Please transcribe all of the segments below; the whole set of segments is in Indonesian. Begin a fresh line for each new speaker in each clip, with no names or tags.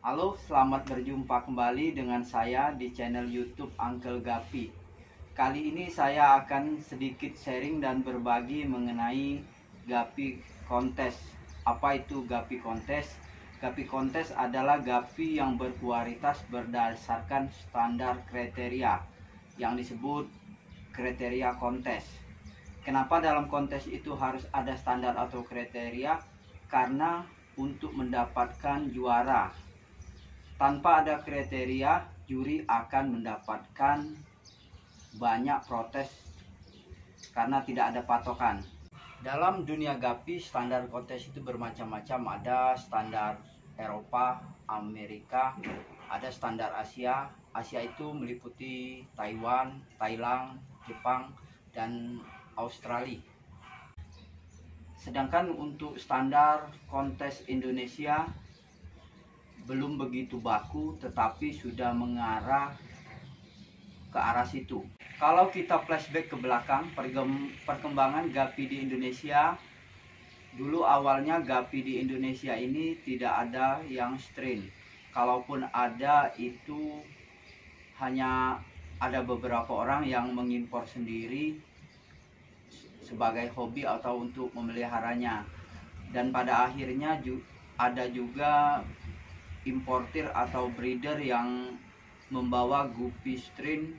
Halo, selamat berjumpa kembali dengan saya di channel YouTube Uncle Gapi. Kali ini saya akan sedikit sharing dan berbagi mengenai Gapi Kontes. Apa itu Gapi Kontes? Gapi Kontes adalah Gapi yang berkualitas berdasarkan standar kriteria yang disebut kriteria kontes. Kenapa dalam kontes itu harus ada standar atau kriteria? Karena untuk mendapatkan juara, tanpa ada kriteria, juri akan mendapatkan banyak protes karena tidak ada patokan. Dalam dunia Gapi, standar kontes itu bermacam-macam. Ada standar Eropa, Amerika, ada standar Asia. Asia itu meliputi Taiwan, Thailand, Jepang, dan Australia. Sedangkan untuk standar kontes Indonesia belum begitu baku, tetapi sudah mengarah ke arah situ. Kalau kita flashback ke belakang, perkembangan Gapi di Indonesia, dulu awalnya Gapi di Indonesia ini tidak ada yang strain. Kalaupun ada, itu hanya ada beberapa orang yang mengimpor sendiri sebagai hobi atau untuk memeliharanya. Dan pada akhirnya ada juga importir atau breeder yang membawa guppy strain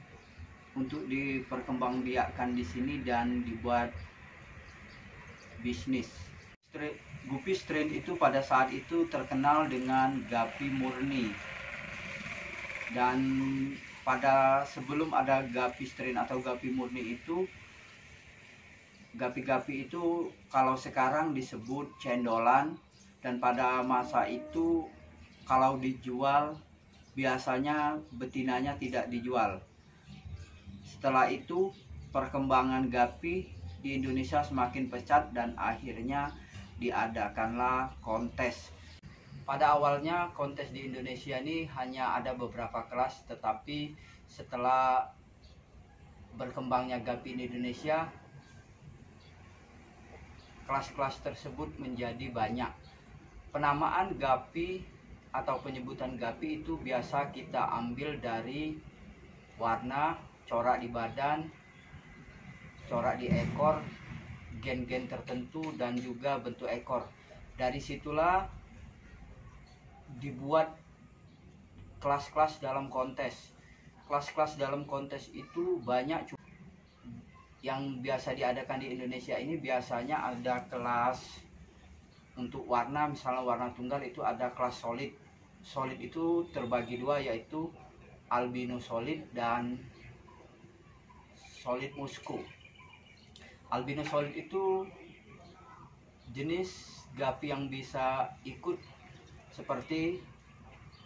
untuk diperkembangbiakkan di sini dan dibuat bisnis. Guppy strain itu pada saat itu terkenal dengan Gapi murni. Dan pada sebelum ada Gapi strain atau Gapi murni itu, Gapi-gapi itu kalau sekarang disebut cendolan, dan pada masa itu kalau dijual biasanya betinanya tidak dijual. Setelah itu perkembangan Gapi di Indonesia semakin pesat dan akhirnya diadakanlah kontes. Pada awalnya kontes di Indonesia ini hanya ada beberapa kelas, tetapi setelah berkembangnya Gapi di Indonesia, kelas-kelas tersebut menjadi banyak. Penamaan Gapi atau penyebutan Gapi itu biasa kita ambil dari warna, corak di badan, corak di ekor, gen-gen tertentu, dan juga bentuk ekor. Dari situlah dibuat kelas-kelas dalam kontes. Kelas-kelas dalam kontes itu banyak. Yang biasa diadakan di Indonesia ini biasanya ada kelas untuk warna, misalnya warna tunggal itu ada kelas solid. Solid itu terbagi dua, yaitu albino solid dan solid musku. Albino solid itu jenis Gapi yang bisa ikut seperti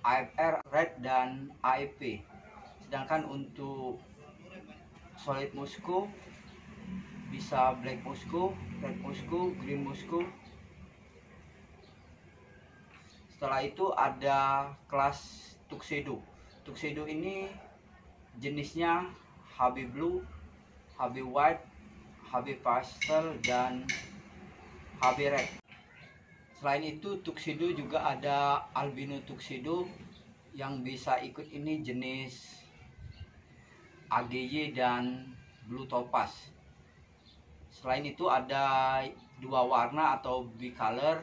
AFR, Red, dan AEP. Sedangkan untuk solid musku bisa black musku, red musku, green musku. Setelah itu ada kelas tuxedo. Tuxedo ini jenisnya HB blue, HB white, HB pastel, dan HB red. Selain itu tuxedo juga ada albino tuxedo yang bisa ikut, ini jenis AGY dan blue topaz. Selain itu ada dua warna atau bicolor.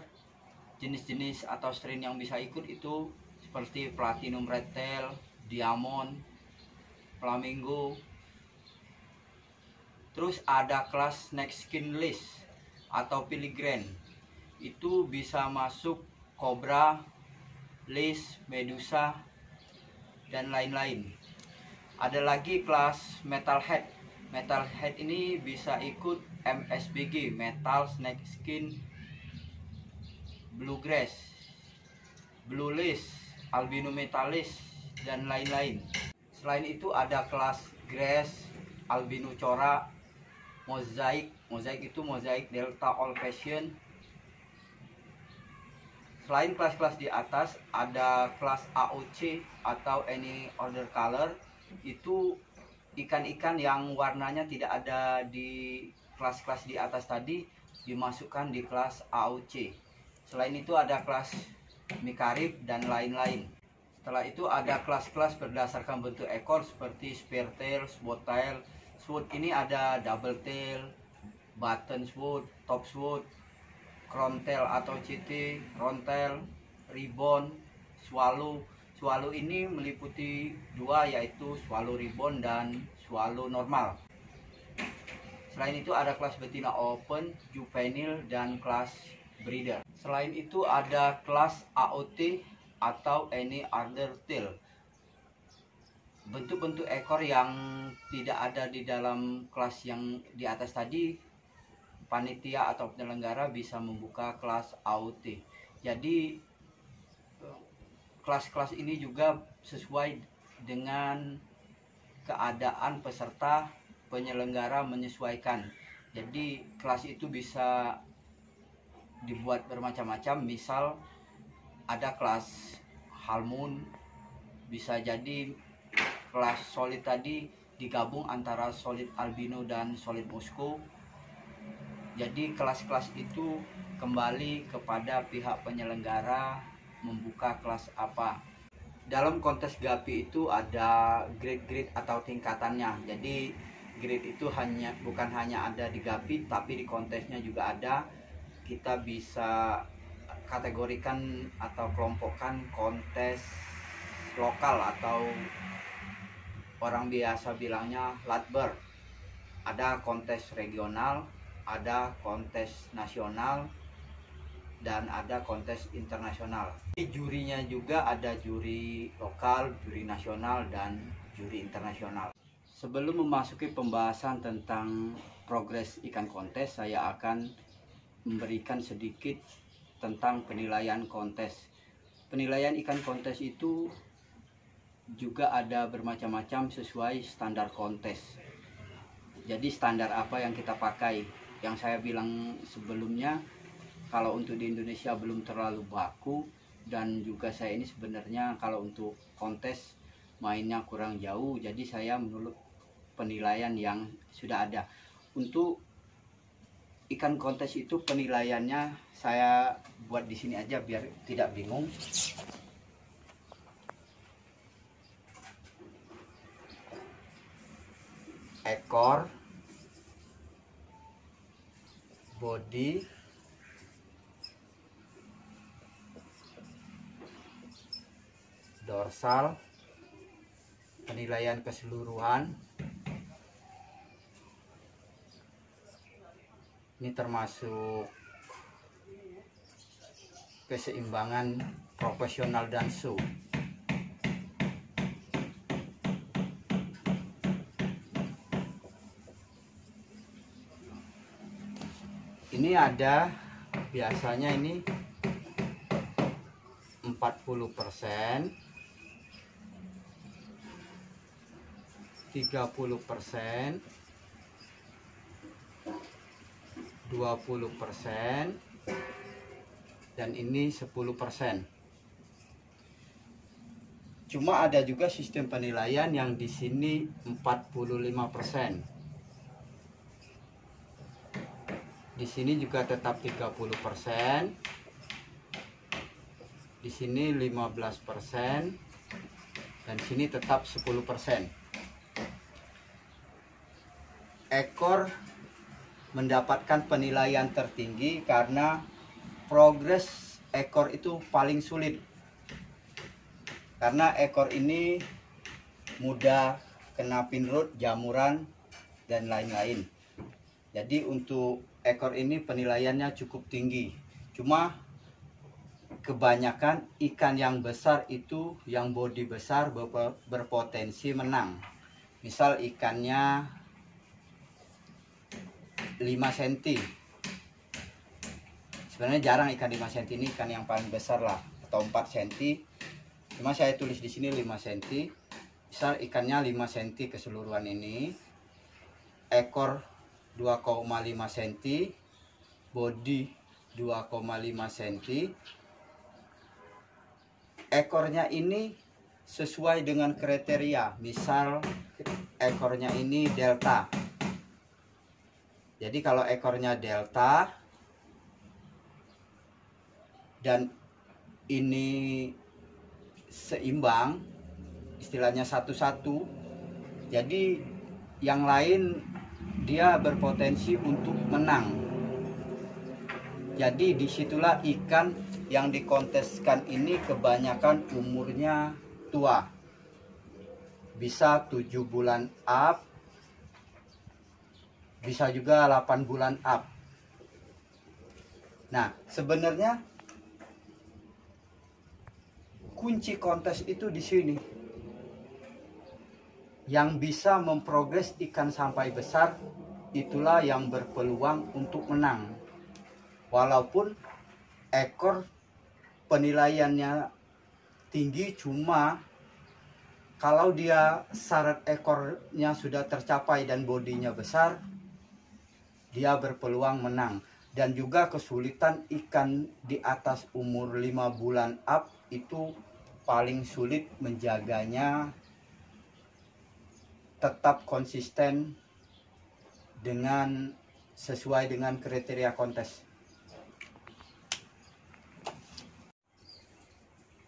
Jenis-jenis atau strain yang bisa ikut itu seperti platinum red tail, diamond, flamingo. Terus ada kelas snake skin list atau filigrane. Itu bisa masuk cobra, lace, medusa, dan lain-lain. Ada lagi kelas metalhead. Metalhead ini bisa ikut MSBG, metal snake skin, bluegrass, blue lace, albino metalis, dan lain-lain. Selain itu ada kelas grass, albino corak, mozaik. Mozaik itu mozaik delta all fashion. Selain kelas-kelas di atas, ada kelas AOC atau any other color. Itu ikan-ikan yang warnanya tidak ada di kelas-kelas di atas tadi dimasukkan di kelas AOC. Selain itu ada kelas mikarib dan lain-lain. Setelah itu ada kelas-kelas berdasarkan bentuk ekor seperti spare tail, sword tail. Sword ini ada double tail, button sword, top sword, crown tail atau CT, round tail, ribbon, swallow. Swallow ini meliputi dua, yaitu swallow ribbon dan swallow normal. Selain itu ada kelas betina open, juvenile, dan kelas breeder. Selain itu ada kelas AOT atau any other tail. Bentuk-bentuk ekor yang tidak ada di dalam kelas yang di atas tadi, panitia atau penyelenggara bisa membuka kelas AOT. Jadi kelas-kelas ini juga sesuai dengan keadaan peserta, penyelenggara menyesuaikan. Jadi kelas itu bisa dibuat bermacam-macam. Misal ada kelas halmoon, bisa jadi kelas solid tadi digabung antara solid albino dan solid Moscow. Jadi kelas-kelas itu kembali kepada pihak penyelenggara membuka kelas apa. Dalam kontes GAPI itu ada grade-grade atau tingkatannya. Jadi grade itu bukan hanya ada di GAPI, tapi di kontesnya juga ada. Kita bisa kategorikan atau kelompokkan kontes lokal atau orang biasa bilangnya latber. Ada kontes regional, ada kontes nasional, dan ada kontes internasional. Jurinya juga ada juri lokal, juri nasional, dan juri internasional. Sebelum memasuki pembahasan tentang progres ikan kontes, saya akan memberikan sedikit tentang penilaian kontes. Penilaian ikan kontes itu juga ada bermacam-macam sesuai standar kontes. Jadi standar apa yang kita pakai? Yang saya bilang sebelumnya, kalau untuk di Indonesia belum terlalu baku, dan juga saya ini sebenarnya kalau untuk kontes mainnya kurang jauh, jadi saya menurut penilaian yang sudah ada. Untuk ikan kontes itu penilaiannya saya buat di sini aja biar tidak bingung. Ekor, body, dorsal, penilaian keseluruhan. Ini termasuk keseimbangan profesional dan show. Ini ada biasanya ini 40%, 30%, 20%, dan ini 10%. Cuma ada juga sistem penilaian yang di sini 45%. Di sini juga tetap 30%. Di sini 15%, dan sini tetap 10%. Ekor mendapatkan penilaian tertinggi karena progres ekor itu paling sulit. Karena ekor ini mudah kena pin root, jamuran, dan lain-lain. Jadi untuk ekor ini penilaiannya cukup tinggi. Cuma kebanyakan ikan yang besar itu, yang bodi besar, berpotensi menang. Misal ikannya 5 cm. Sebenarnya jarang ikan 5 cm, ini ikan yang paling besar lah, atau 4 cm. Cuma saya tulis di sini 5 cm. Misal ikannya 5 cm keseluruhan ini. Ekor 2,5 cm, body 2,5 cm. Ekornya ini sesuai dengan kriteria. Misal ekornya ini delta. Jadi kalau ekornya delta dan ini seimbang, istilahnya satu-satu. Jadi yang lain dia berpotensi untuk menang. Jadi disitulah ikan yang dikonteskan ini kebanyakan umurnya tua, bisa 7 bulan up, bisa juga 8 bulan up. Nah, sebenarnya kunci kontes itu di sini. Yang bisa memprogres ikan sampai besar, itulah yang berpeluang untuk menang. Walaupun ekor penilaiannya tinggi, cuma kalau dia syarat ekornya sudah tercapai dan bodinya besar, dia berpeluang menang. Dan juga kesulitan ikan di atas umur 5 bulan up itu paling sulit menjaganya tetap konsisten dengan sesuai dengan kriteria kontes.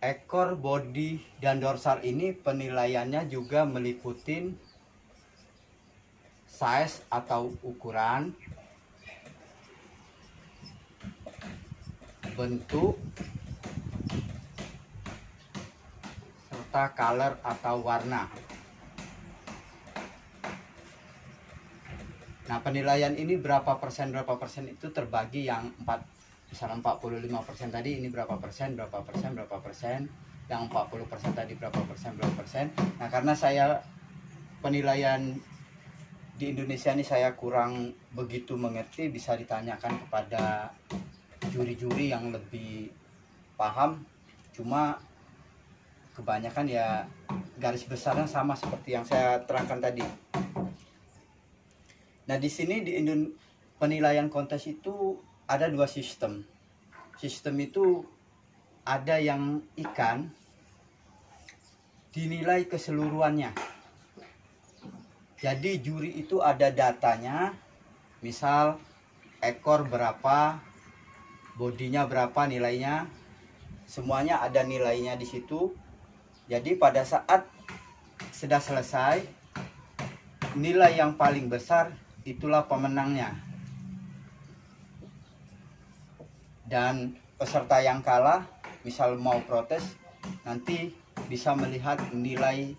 Ekor, bodi, dan dorsal ini penilaiannya juga meliputi size atau ukuran, bentuk, serta color atau warna. Nah, penilaian ini berapa persen itu terbagi yang misalnya 45% tadi, ini berapa persen, yang 40% tadi berapa persen. Nah, karena saya penilaian di Indonesia ini saya kurang begitu mengerti, bisa ditanyakan kepada juri-juri yang lebih paham. Cuma kebanyakan ya garis besarnya sama seperti yang saya terangkan tadi. Nah, di sini di penilaian kontes itu ada 2 sistem. Sistem itu ada yang ikan dinilai keseluruhannya. Jadi juri itu ada datanya, misal ekor berapa, bodinya berapa nilainya, semuanya ada nilainya di situ. Jadi pada saat sudah selesai, nilai yang paling besar itulah pemenangnya. Dan peserta yang kalah, misal mau protes, nanti bisa melihat nilai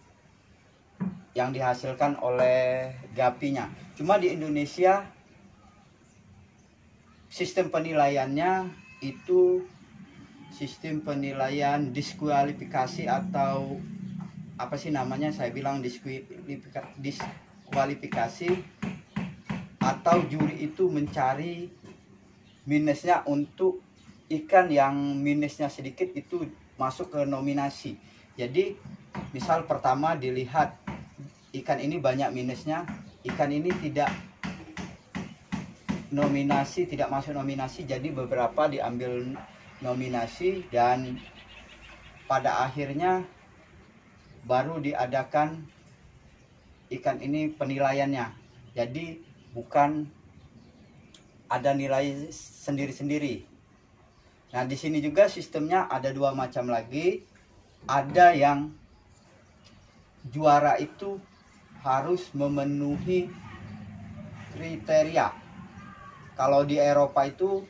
yang dihasilkan oleh gapinya. Cuma di Indonesia sistem penilaiannya itu sistem penilaian diskualifikasi, atau apa sih namanya, saya bilang diskualifikasi, atau juri itu mencari minusnya untuk ikan yang minusnya sedikit itu masuk ke nominasi. Jadi misal pertama dilihat ikan ini banyak minusnya, ikan ini tidak masuk nominasi, jadi beberapa diambil nominasi, dan pada akhirnya baru diadakan ikan ini penilaiannya. Jadi bukan ada nilai sendiri-sendiri. Nah, di sini juga sistemnya ada 2 macam lagi. Ada yang juara itu harus memenuhi kriteria. Kalau di Eropa itu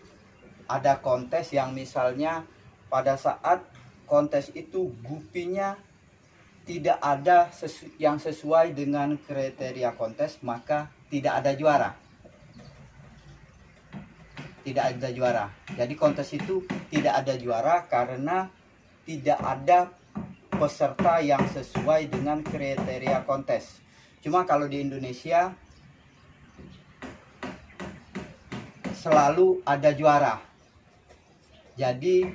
ada kontes yang misalnya pada saat kontes itu gupinya tidak ada yang sesuai dengan kriteria kontes, maka tidak ada juara. Jadi kontes itu tidak ada juara karena tidak ada peserta yang sesuai dengan kriteria kontes. Cuma kalau di Indonesia selalu ada juara. Jadi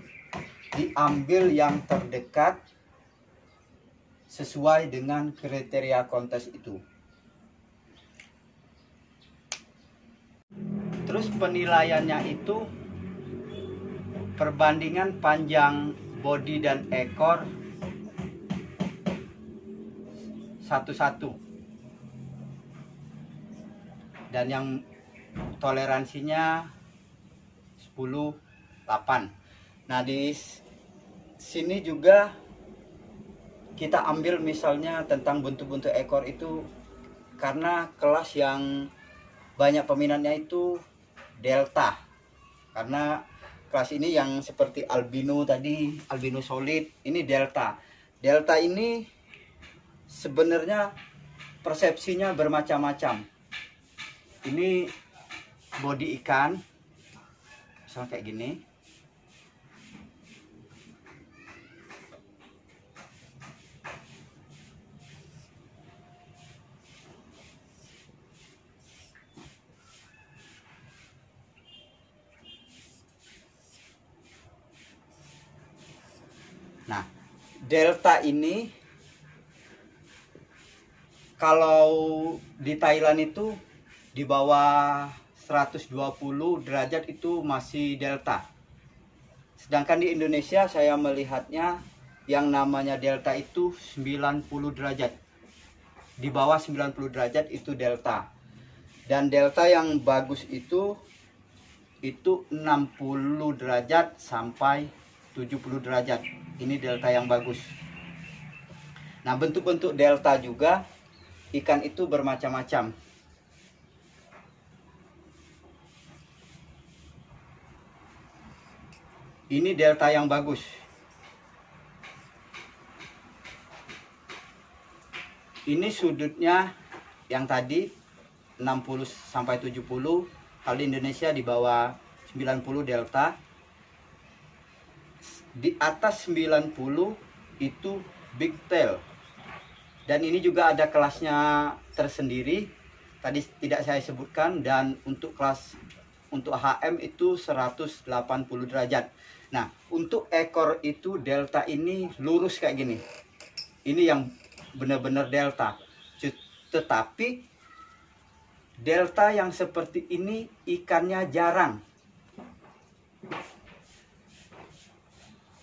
diambil yang terdekat sesuai dengan kriteria kontes itu. Terus penilaiannya itu perbandingan panjang bodi dan ekor satu-satu, dan yang toleransinya 10/8. Nah, di sini juga kita ambil misalnya tentang bentuk-bentuk ekor itu, karena kelas yang banyak peminatnya itu delta. Karena kelas ini yang seperti albino tadi, albino solid, ini delta. Delta ini sebenarnya persepsinya bermacam-macam. Ini body ikan, misalnya kayak gini. Nah, delta ini kalau di Thailand itu di bawah 120 derajat itu masih delta. Sedangkan di Indonesia saya melihatnya yang namanya delta itu 90 derajat. Di bawah 90 derajat itu delta. Dan delta yang bagus itu 60 derajat sampai 70 derajat. Ini delta yang bagus. Nah, bentuk-bentuk delta juga ikan itu bermacam-macam. Ini delta yang bagus. Ini sudutnya yang tadi 60 sampai 70, kalau di Indonesia di bawah 90 delta. Di atas 90 itu big tail. Dan ini juga ada kelasnya tersendiri. Tadi tidak saya sebutkan, dan untuk kelas untuk HM itu 180 derajat. Nah, untuk ekor itu delta ini lurus kayak gini. Ini yang benar-benar delta. Tetapi delta yang seperti ini ikannya jarang.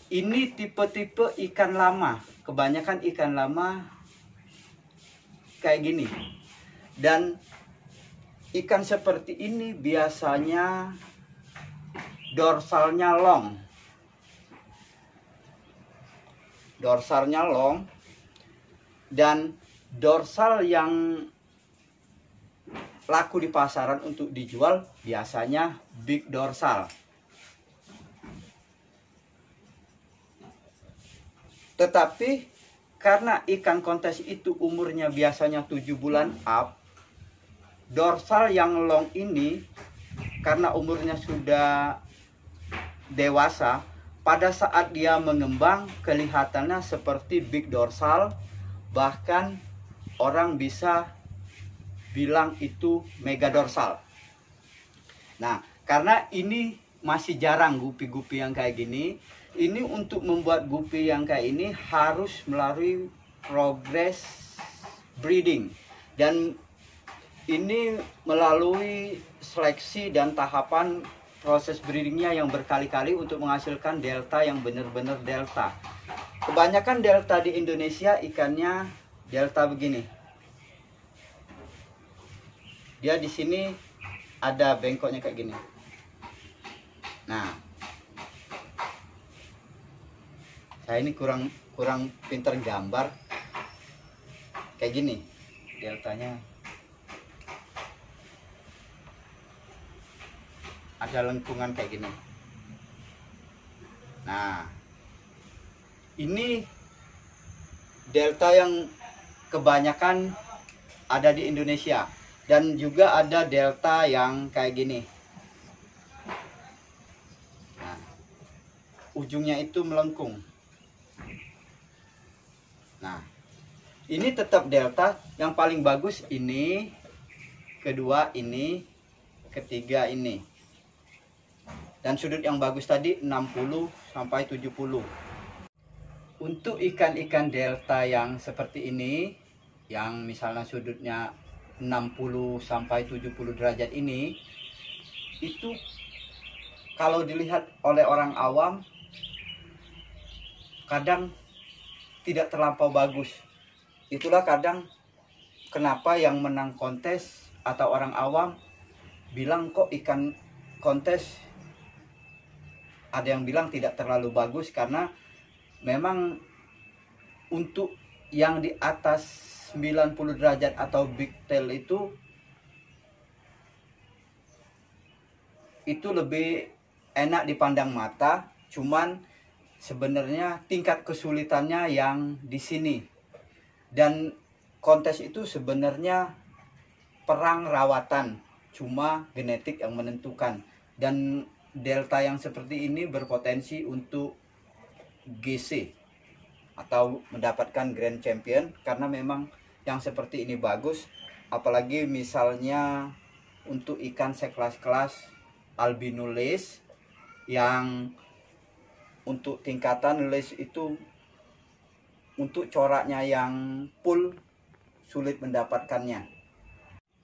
Ini tipe-tipe ikan lama. Kebanyakan ikan lama kayak gini. Dan ikan seperti ini biasanya dorsalnya long. Dorsalnya long. Dan dorsal yang laku di pasaran untuk dijual biasanya big dorsal. Tetapi karena ikan kontes itu umurnya biasanya 7 bulan up, dorsal yang long ini karena umurnya sudah dewasa, pada saat dia mengembang kelihatannya seperti big dorsal, bahkan orang bisa bilang itu mega dorsal. Nah, karena ini masih jarang gupi-gupi yang kayak gini, ini untuk membuat gupi yang kayak ini harus melalui progress breeding, dan ini melalui seleksi dan tahapan proses breedingnya yang berkali-kali untuk menghasilkan delta yang benar-benar delta. Kebanyakan delta di Indonesia ikannya delta begini. Dia di sini ada bengkoknya kayak gini. Nah, saya ini kurang pinter gambar. Kayak gini deltanya. Ada lengkungan kayak gini. Nah, ini delta yang kebanyakan ada di Indonesia, dan juga ada delta yang kayak gini. Nah, ujungnya itu melengkung. Nah, ini tetap delta. Yang paling bagus ini, kedua ini, ketiga ini. Dan sudut yang bagus tadi 60 sampai 70. Untuk ikan-ikan delta yang seperti ini, yang misalnya sudutnya 60 sampai 70 derajat ini, itu kalau dilihat oleh orang awam kadang tidak terlampau bagus. Itulah kadang kenapa yang menang kontes atau orang awam bilang kok ikan kontes, ada yang bilang tidak terlalu bagus, karena memang untuk yang di atas 90 derajat atau big tail itu lebih enak dipandang mata, cuman sebenarnya tingkat kesulitannya yang di sini. Dan kontes itu sebenarnya perang rawatan, cuma genetik yang menentukan. Dan delta yang seperti ini berpotensi untuk GC atau mendapatkan Grand Champion, karena memang yang seperti ini bagus. Apalagi misalnya untuk ikan sekelas-kelas albino lace, yang untuk tingkatan lace itu untuk coraknya yang full sulit mendapatkannya.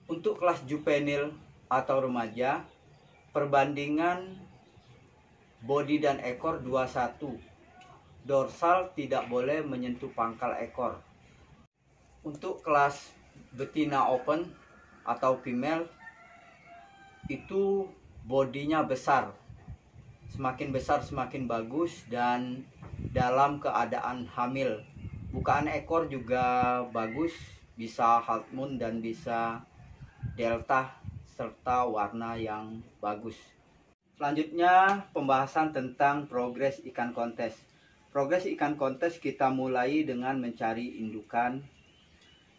Untuk kelas juvenil atau remaja, perbandingan bodi dan ekor 21. Dorsal tidak boleh menyentuh pangkal ekor. Untuk kelas betina open atau female, itu bodinya besar. Semakin besar semakin bagus dan dalam keadaan hamil. Bukaan ekor juga bagus, bisa half moon dan bisa delta serta warna yang bagus. Selanjutnya pembahasan tentang progres ikan kontes. Progres ikan kontes kita mulai dengan mencari indukan.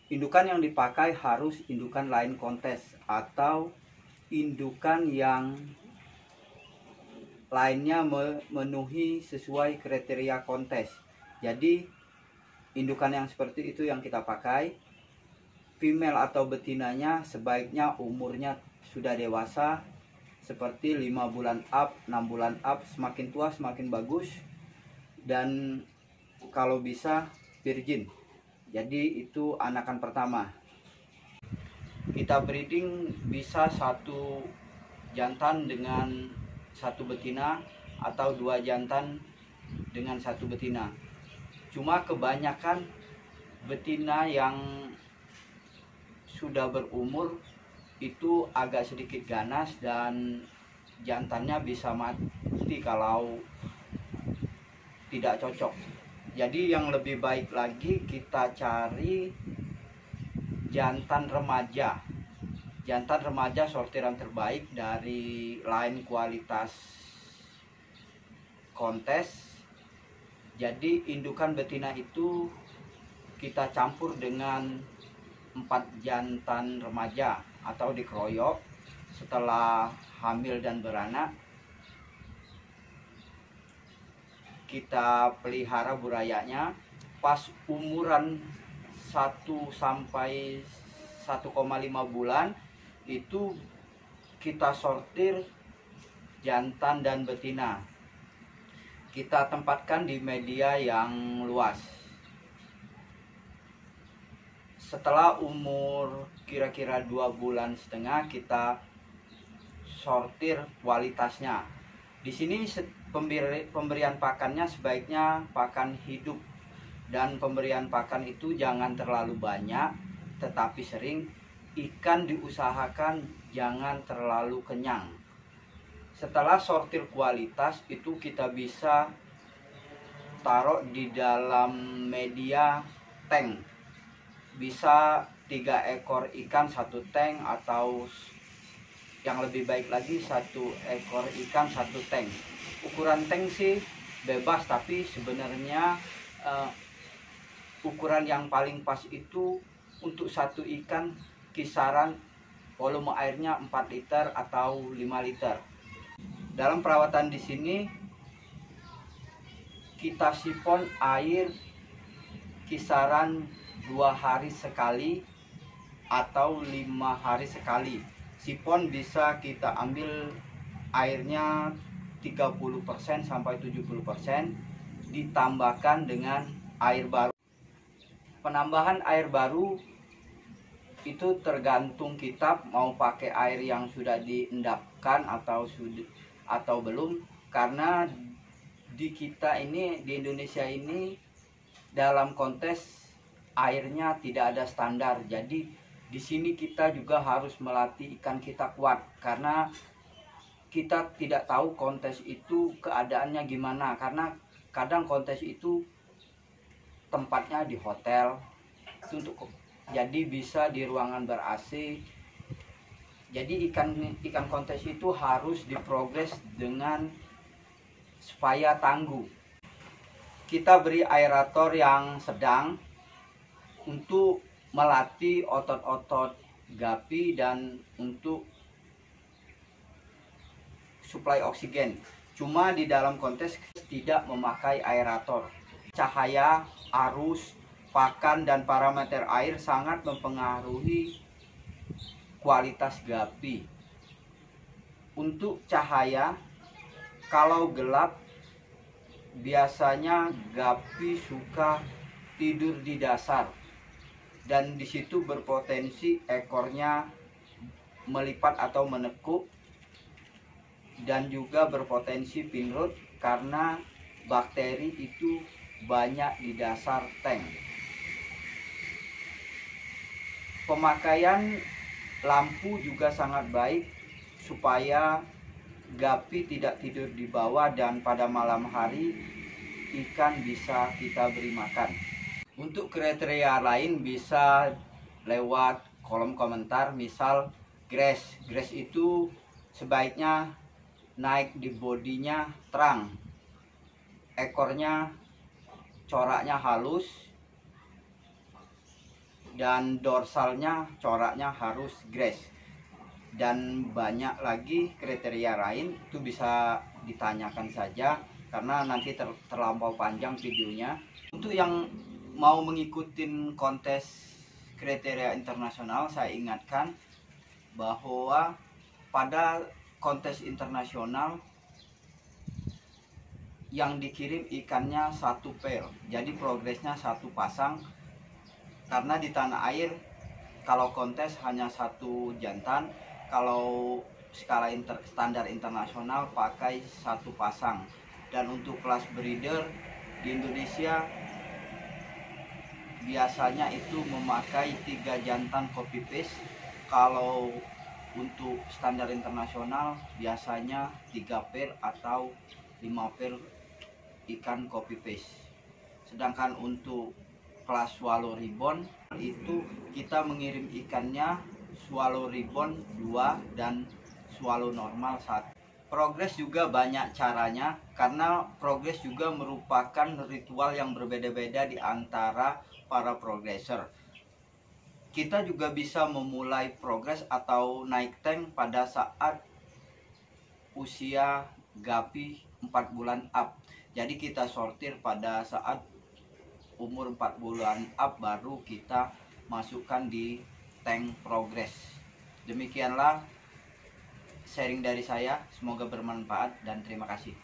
Indukan yang dipakai harus indukan line kontes atau indukan yang lainnya memenuhi sesuai kriteria kontes. Jadi indukan yang seperti itu yang kita pakai. Female atau betinanya sebaiknya umurnya sudah dewasa, seperti 5 bulan up, 6 bulan up. Semakin tua semakin bagus. Dan kalau bisa virgin. Jadi itu anakan pertama. Kita breeding bisa satu jantan dengan satu betina atau 2 jantan dengan satu betina. Cuma kebanyakan betina yang sudah berumur itu agak sedikit ganas dan jantannya bisa mati kalau tidak cocok. Jadi yang lebih baik lagi kita cari jantan remaja. Jantan remaja sortiran terbaik dari line kualitas kontes. Jadi indukan betina itu kita campur dengan 4 jantan remaja atau dikeroyok setelah hamil dan beranak. Kita pelihara burayanya. Pas umuran 1 sampai 1,5 bulan itu kita sortir jantan dan betina. Kita tempatkan di media yang luas. Setelah umur kira-kira 2,5 bulan kita sortir kualitasnya. Di sini pemberian pakannya sebaiknya pakan hidup, dan pemberian pakan itu jangan terlalu banyak tetapi sering. Ikan diusahakan jangan terlalu kenyang. Setelah sortir kualitas itu kita bisa taruh di dalam media tank. Bisa 3 ekor ikan 1 tank, atau yang lebih baik lagi 1 ekor ikan 1 tank. Ukuran tank sih bebas, tapi sebenarnya ukuran yang paling pas itu untuk 1 ikan kisaran volume airnya 4 liter atau 5 liter. Dalam perawatan di sini kita sipon air kisaran 2 hari sekali atau 5 hari sekali. Sipon bisa kita ambil airnya 30% sampai 70%, ditambahkan dengan air baru. Penambahan air baru itu tergantung kita mau pakai air yang sudah diendapkan atau belum, karena di kita ini, di Indonesia ini, dalam kontes airnya tidak ada standar. Jadi di sini kita juga harus melatih ikan kita kuat, karena kita tidak tahu kontes itu keadaannya gimana. Karena kadang kontes itu tempatnya di hotel itu untuk, jadi bisa di ruangan ber AC. Jadi ikan kontes itu harus diprogres dengan supaya tangguh. Kita beri aerator yang sedang untuk melatih otot-otot gapi dan untuk suplai oksigen. Cuma di dalam kontes tidak memakai aerator. Cahaya, arus, pakan, dan parameter air sangat mempengaruhi kualitas gapi. Untuk cahaya, kalau gelap biasanya gapi suka tidur di dasar, dan di situ berpotensi ekornya melipat atau menekuk, dan juga berpotensi pinrut karena bakteri itu banyak di dasar tank. Pemakaian lampu juga sangat baik supaya gapi tidak tidur di bawah, dan pada malam hari ikan bisa kita beri makan. Untuk kriteria lain bisa lewat kolom komentar, misal grass itu sebaiknya naik di bodinya terang, ekornya coraknya halus, dan dorsalnya coraknya harus grass. Dan banyak lagi kriteria lain, itu bisa ditanyakan saja karena nanti terlampau panjang videonya. Untuk yang mau mengikuti kontes kriteria internasional, saya ingatkan bahwa pada kontes internasional yang dikirim ikannya satu pair, jadi progresnya satu pasang. Karena di tanah air kalau kontes hanya satu jantan, kalau skala standar internasional pakai satu pasang. Dan untuk kelas breeder di Indonesia biasanya itu memakai 3 jantan copy paste. Kalau untuk standar internasional biasanya 3 pair atau 5 pair ikan copy paste. Sedangkan untuk kelas swallow ribbon itu kita mengirim ikannya swallow ribbon 2 dan swallow normal 1. Progres juga banyak caranya, karena progres juga merupakan ritual yang berbeda-beda di antara para progresser. Kita juga bisa memulai progres atau naik tank pada saat usia gapi 4 bulan up. Jadi kita sortir pada saat umur 4 bulan up, baru kita masukkan di tank progres. Demikianlah sharing dari saya, semoga bermanfaat dan terima kasih.